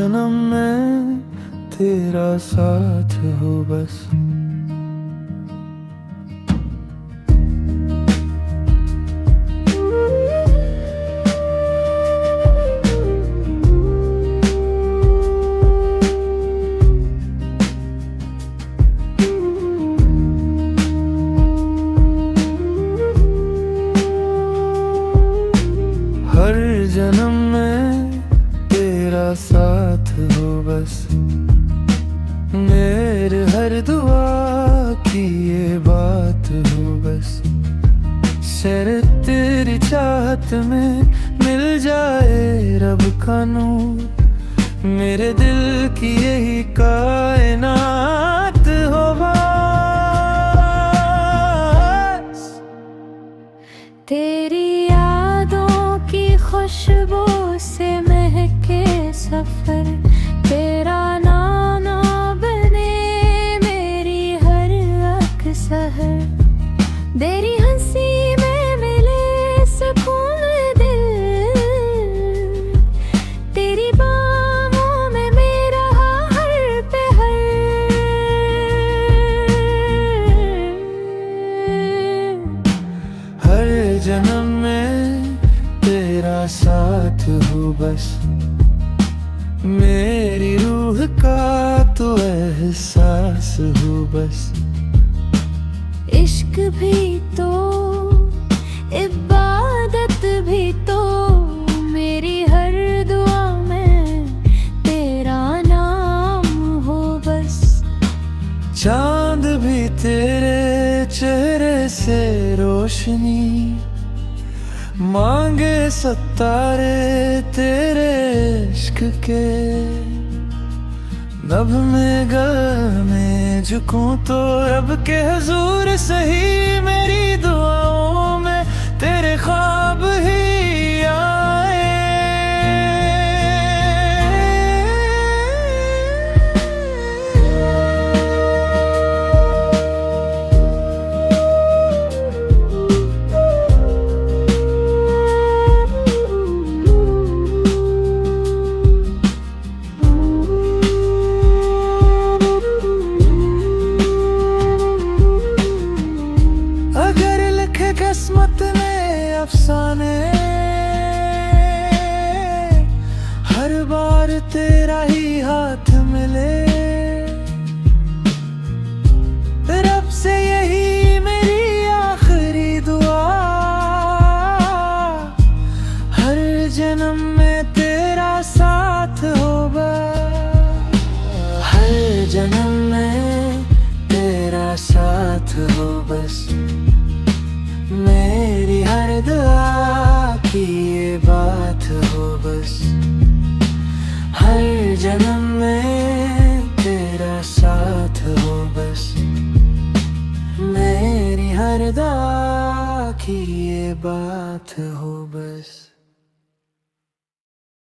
जन्म में तेरा साथ हो बस। हर जन्म में तेरा साथ हो बस। मेरे हर दुआ की ये बात हो बस। शर्त तेरी चाहत में मिल जाए रब का नूर। मेरे दिल की यही कायनात हो बस। तेरी खुशबू से महके सफर, तेरा नाना बने मेरी हर अक्सर। तेरी हंसी में मिले सुकून दिल, तेरी बाहों में मेरा हर पहर। हर जन्म में तेरा साथ हो बस। मेरी रूह का तो एहसास हो बस। इश्क भी तो इबादत भी तो, मेरी हर दुआ में तेरा नाम हो बस। चांद भी तेरे चेहरे से रोशनी मांगे, सतारे तेरे इश्क के। नभ में गल में झुकूं तो रब के हुजूर सही। मेरी दुआओं में तेरे ख्वाब ही आए। किस्मत ने अफसाने, हर बार तेरा ही हाथ मिले। रब से यही मेरी आखिरी दुआ, हर जन्म में तेरा साथ हो बस। हर जन्म में तेरा साथ हो बस। मेरी हर दुआ की ये बात हो बस। हर जन्म में तेरा साथ हो बस। मेरी हर दुआ की ये बात हो बस।